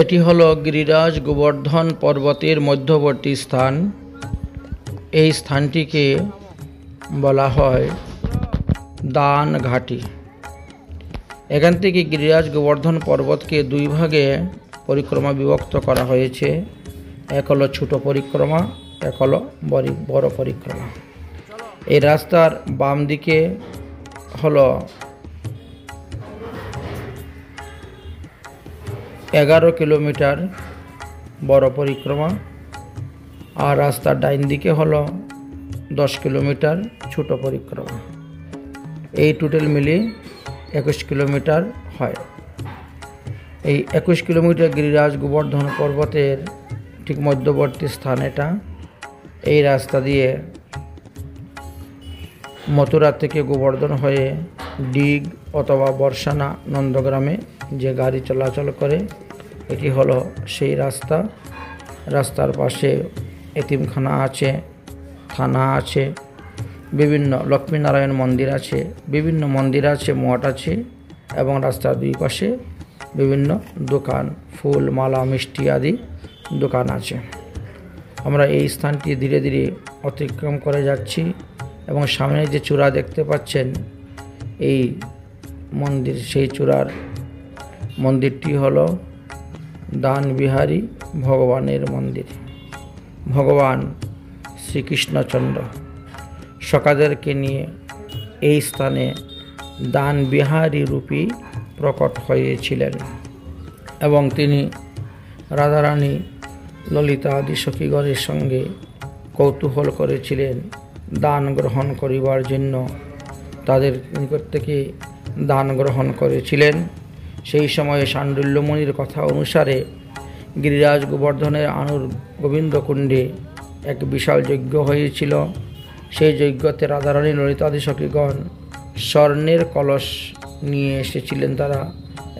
এটি হলো গিরিরাজ গোবর্ধন পর্বতের মধ্যবর্তী স্থান। এই স্থানটিকে বলা হয় দান ঘাটি। এখান থেকে গিরিরাজ গোবর্ধন পর্বতকে দুই ভাগে পরিক্রমা বিভক্ত করা হয়েছে। এক হলো ছোট পরিক্রমা, এক হলো বড় পরিক্রমা। এই রাস্তার বাম দিকে হলো 11 কিলোমিটার বড় পরিক্রমা, আর রাস্তার ডাইন দিকে হলো 10 কিলোমিটার ছোট পরিক্রমা। এই টোটাল মিলিয়ে 21 কিলোমিটার হয়। এই 21 কিলোমিটার গিরিরাজ গোবর্ধন পর্বতের ঠিক মধ্যবর্তী স্থান এটা। এই রাস্তা দিয়ে মথুরা থেকে গোবর্ধন হয়ে ডিগ অথবা বর্ষানা নন্দগ্রামে যে গাড়ি চলাচল করে, এটি হলো সেই রাস্তা। রাস্তার পাশে এতিমখানা আছে, থানা আছে, বিভিন্ন লক্ষ্মীনারায়ণ মন্দির আছে, বিভিন্ন মন্দির আছে, মঠ আছে, এবং রাস্তার দুই পাশে বিভিন্ন দোকান, ফুল, মালা, মিষ্টি আদি দোকান আছে। আমরা এই স্থানটি ধীরে ধীরে অতিক্রম করে যাচ্ছি এবং সামনে যে চূড়া দেখতে পাচ্ছেন, এই মন্দির সেই চূড়ার মন্দিরটি হলো দান বিহারী ভগবানের মন্দির। ভগবান শ্রীকৃষ্ণচন্দ্র সখাদেরকে নিয়ে এই স্থানে দান বিহারী রূপী প্রকট হয়েছিলেন এবং তিনি রাধারানী ললিতা আদি সখীগণের সঙ্গে কৌতূহল করেছিলেন দান গ্রহণ করিবার জন্য। তাদের নিকট থেকে দান গ্রহণ করেছিলেন। সেই সময়ে শাণ্ডুল্যমণির কথা অনুসারে গিরিরাজ গোবর্ধনের আনুর গোবিন্দকুণ্ডে এক বিশাল যজ্ঞ হয়েছিল। সেই যজ্ঞতে রাধারানী ললিতাদি সখীগণ স্বর্ণের কলস নিয়ে এসেছিলেন তারা,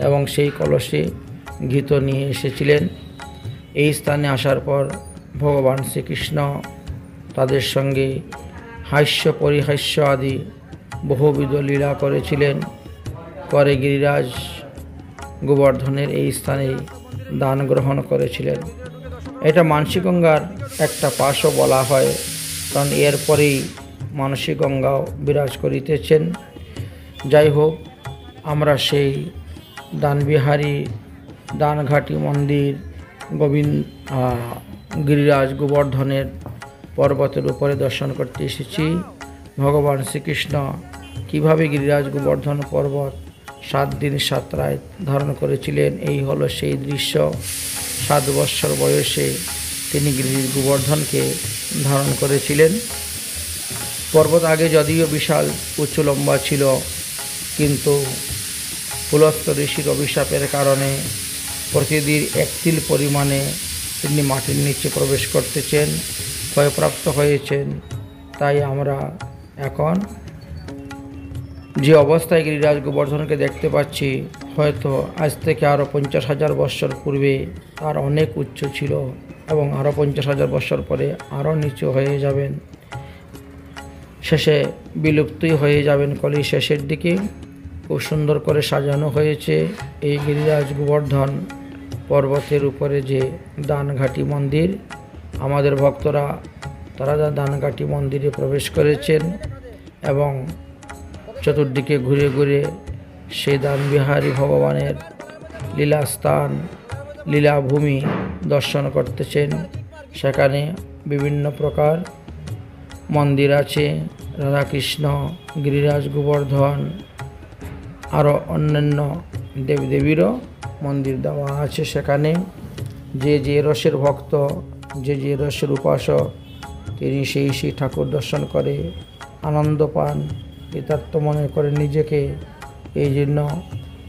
এবং সেই কলসে ঘৃত নিয়ে এসেছিলেন। এই স্থানে আসার পর ভগবান শ্রীকৃষ্ণ তাদের সঙ্গে হাস্য পরিহাস্য আদি বহুবিধ লীলা করেছিলেন। করে গিরিরাজ গোবর্ধনের এই স্থানে দান গ্রহণ করেছিলেন। এটা মানসী গঙ্গার একটা পাশও বলা হয়, কারণ এরপরেই মানসী গঙ্গাও বিরাজ করিতেছেন। যাই হোক, আমরা সেই দানবিহারী দানঘাটি মন্দির গিরিরাজ গোবর্ধনের পর্বতের উপরে দর্শন করতে এসেছি। ভগবান শ্রীকৃষ্ণ কীভাবে গিরিরাজ গোবর্ধন পর্বত 7 দিন 7 রাত ধারণ করেছিলেন, এই হলো সেই দৃশ্য। 7 বৎসর বয়সে তিনি গিরিরাজ গোবর্ধনকে ধারণ করেছিলেন। পর্বত আগে যদিও বিশাল উঁচু লম্বা ছিল, কিন্তু পুলস্ত ঋষির অভিশাপের কারণে প্রতিদিন 1 তিল পরিমাণে তিনি মাটির নিচে প্রবেশ করতেছেন, ক্ষয়প্রাপ্ত হয়েছেন। তাই আমরা এখন যে অবস্থায় গিরিরাজ গোবর্ধনকে দেখতে পাচ্ছি, হয়তো আজ থেকে আরও 50,000 বৎসর পূর্বে তার অনেক উচ্চ ছিল, এবং আরও 50,000 বৎসর পরে আরও নিচু হয়ে যাবেন, শেষে বিলুপ্তই হয়ে যাবেন কলির শেষের দিকে। খুব সুন্দর করে সাজানো হয়েছে এই গিরিরাজ গোবর্ধন পর্বতের উপরে যে দানঘাটি মন্দির। আমাদের ভক্তরা তারা দানঘাটি মন্দিরে প্রবেশ করেছেন এবং চতুর্দিকে ঘুরে ঘুরে সেই দানবিহারী ভগবানের লীলাস্থান, লীলাভূমি দর্শন করতেছেন। সেখানে বিভিন্ন প্রকার মন্দির আছে, রাধাকৃষ্ণ, গিরিরাজ গোবর্ধন, আরও অন্যান্য দেবদেবীরও মন্দির দেওয়া আছে। সেখানে যে যে রসের ভক্ত, যে যে রসের উপাসক, তিনি সেই সেই ঠাকুর দর্শন করে আনন্দ পান, কৃতার্থ মনে করে নিজেকে। এই জন্য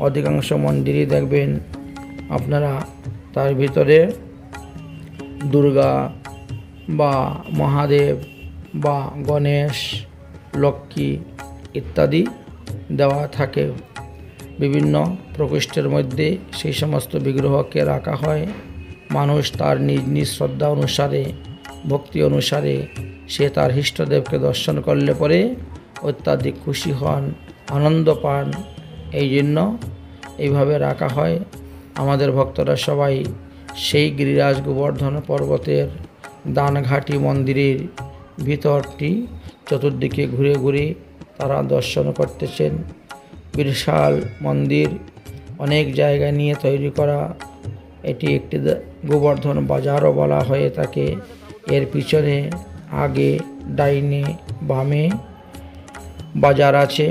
অধিকাংশ মন্দিরই দেখবেন আপনারা তার ভিতরে দুর্গা বা মহাদেব বা গণেশ, লক্ষ্মী ইত্যাদি দেওয়া থাকে। বিভিন্ন প্রকোষ্ঠের মধ্যে সেই সমস্ত বিগ্রহকে রাখা হয়। মানুষ তার নিজ নিজ শ্রদ্ধা অনুসারে, ভক্তি অনুসারে সে তার ইষ্টদেবকে দর্শন করলে পরে অত্যাধিক খুশি হন, আনন্দ পান। এই জন্য এইভাবে রাখা হয়। আমাদের ভক্তরা সবাই সেই গিরিরাজ গোবর্ধন পর্বতের দানঘাটি মন্দিরের ভিতরটি চতুর্দিকে ঘুরে ঘুরে তারা দর্শন করতেছেন। বিশাল মন্দির, অনেক জায়গা নিয়ে তৈরি করা। এটি একটি গোবর্ধন বাজারও বলা হয়ে থাকে। এর পিছনে আগে ডাইনে বামে বাজার আছে,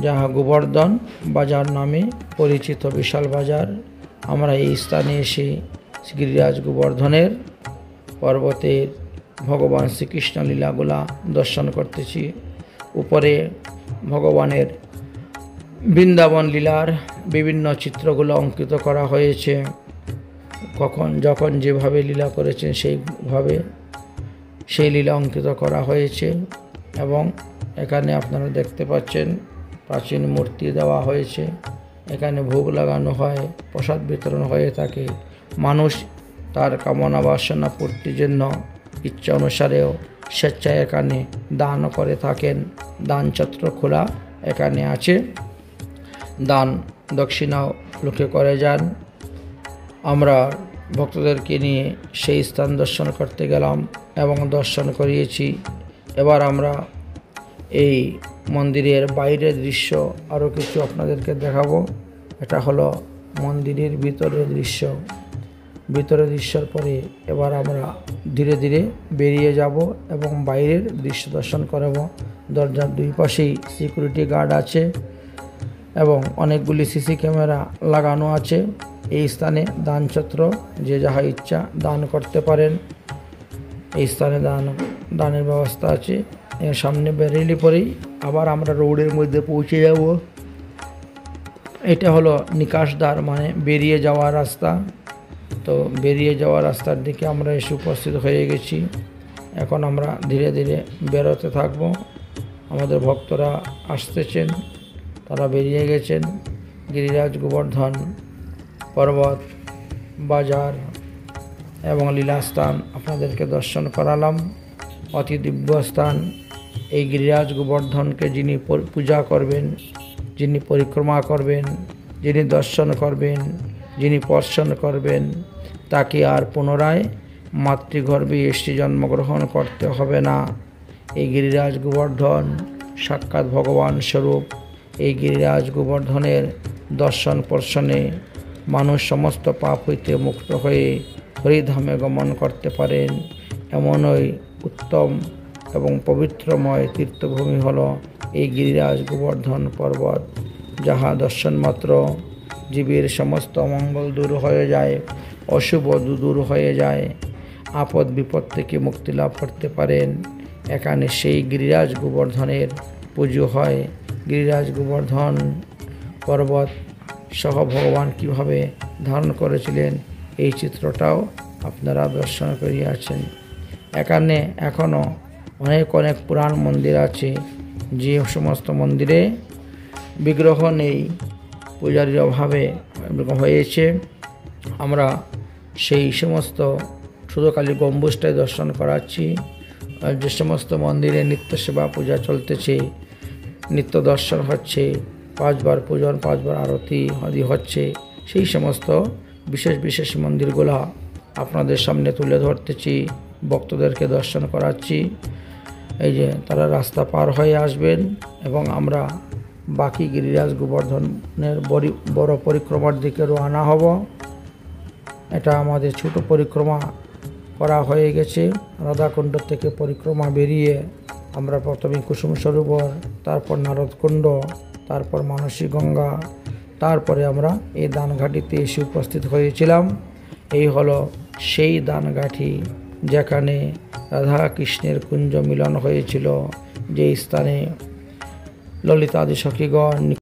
যাহা গোবর্ধন বাজার নামে পরিচিত বিশাল বাজার। আমরা এই স্থানে এসে গিরিরাজ গোবর্ধনের পর্বতের ভগবান শ্রীকৃষ্ণ লীলাগুলা দর্শন করতেছি। উপরে ভগবানের বৃন্দাবন লীলার বিভিন্ন চিত্রগুলো অঙ্কিত করা হয়েছে। যখন যেভাবে লীলা করেছেন সেইভাবে সেই লীলা অঙ্কিত করা হয়েছে। এবং এখানে আপনারা দেখতে পাচ্ছেন প্রাচীন মূর্তি দেওয়া হয়েছে। এখানে ভোগ লাগানো হয়, প্রসাদ বিতরণ হয়ে থাকে। মানুষ তার কামনা বাসনা পূর্তির জন্য ইচ্ছা অনুসারেও স্বেচ্ছায় এখানে দান করে থাকেন। দান ছত্র খোলা এখানে আছে, দান দক্ষিণাও লোকে করে যান। আমরা ভক্তদেরকে নিয়ে সেই স্থান দর্শন করতে গেলাম এবং দর্শন করিয়েছি। এবার আমরা এই মন্দিরের বাইরের দৃশ্য আরও কিছু আপনাদেরকে দেখাবো। এটা হলো মন্দিরের ভিতরের দৃশ্য। ভিতরের দৃশ্যের পরে এবার আমরা ধীরে ধীরে বেরিয়ে যাব এবং বাইরের দৃশ্য দর্শন করাবো। দরজার দুই পাশেই সিকিউরিটি গার্ড আছে এবং অনেকগুলি সিসি ক্যামেরা লাগানো আছে। এই স্থানে দানছত্র যে যাহা ইচ্ছা দান করতে পারেন। এই স্থানে দানের ব্যবস্থা আছে। এর সামনে বেরিয়ে পরেই আবার আমরা রোডের মধ্যে পৌঁছে যাব। এটা হলো নিকাশদ্বার, মানে বেরিয়ে যাওয়ার রাস্তা। তো বেরিয়ে যাওয়ার রাস্তার দিকে আমরা এসে উপস্থিত হয়ে গেছি। এখন আমরা ধীরে ধীরে বেরোতে থাকব। আমাদের ভক্তরা আসতেছেন, তারা বেরিয়ে গেছেন। গিরিরাজ গোবর্ধন পর্বত, বাজার এবং লীলাস্থান আপনাদেরকে দর্শন করালাম। অতি দিব্য স্থান। এই গিরিরাজ গোবর্ধনকে যিনি পূজা করবেন, যিনি পরিক্রমা করবেন, যিনি দর্শন করবেন, যিনি স্পর্শন করবেন, তাকে আর পুনরায় মাতৃগর্ভে এসে জন্মগ্রহণ করতে হবে না। এই গিরিরাজ গোবর্ধন সাক্ষাৎ ভগবান স্বরূপ। এই গিরিরাজ গোবর্ধনের দর্শন স্পর্শনে মানুষ সমস্ত পাপ হইতে মুক্ত হয়ে হরিধামে গমন করতে পারেন। এমনই উত্তম এবং পবিত্রময় তীর্থভূমি হল এই গিরিরাজ গোবর্ধন পর্বত, যাহা দর্শন মাত্র জীবের সমস্ত অমঙ্গল দূর হয়ে যায়, অশুভ দূর হয়ে যায়, আপদ বিপদ থেকে মুক্তি লাভ করতে পারেন। এখানে সেই গিরিরাজ গোবর্ধনের পুজো হয়। গিরিরাজ গোবর্ধন পর্বত সহ ভগবান কীভাবে ধারণ করেছিলেন এই চিত্রটাও আপনারা দর্শন করিয়াছেন। এখানে এখনও অনেক পুরাণ মন্দির আছে, যে সমস্ত মন্দিরে বিগ্রহ নেই, পূজারীর অভাবে হয়েছে। আমরা সেই সমস্ত শুধু খালি গম্বুজটাই দর্শন করাচ্ছি। যে সমস্ত মন্দিরে নিত্য সেবা পূজা চলতেছে, নিত্য দর্শন হচ্ছে, 5 বার পূজন, 5 বার আরতি আদি হচ্ছে, সেই সমস্ত বিশেষ মন্দিরগুলো আপনাদের সামনে তুলে ধরতেছি, ভক্তদেরকে দর্শন করাচ্ছি। এই যে তারা রাস্তা পার হয়ে আসবেন এবং আমরা বাকি গিরিরাজ গোবর্ধনের বড় পরিক্রমার দিকে রওনা হব। এটা আমাদের ছোট পরিক্রমা করা হয়ে গেছে। রাধাকুণ্ড থেকে পরিক্রমা বেরিয়ে আমরা প্রথমে কুসুম সরোবর, তারপর নারদকুণ্ড, তারপর মানসী গঙ্গা, তারপরে আমরা এই দানঘাটিতে এসে উপস্থিত হয়েছিলাম। এই হলো সেই দানঘাটি যেখানে রাধা কৃষ্ণের কুঞ্জ মিলন হয়েছিল, যে স্থানে ললিতাদি সখীগণ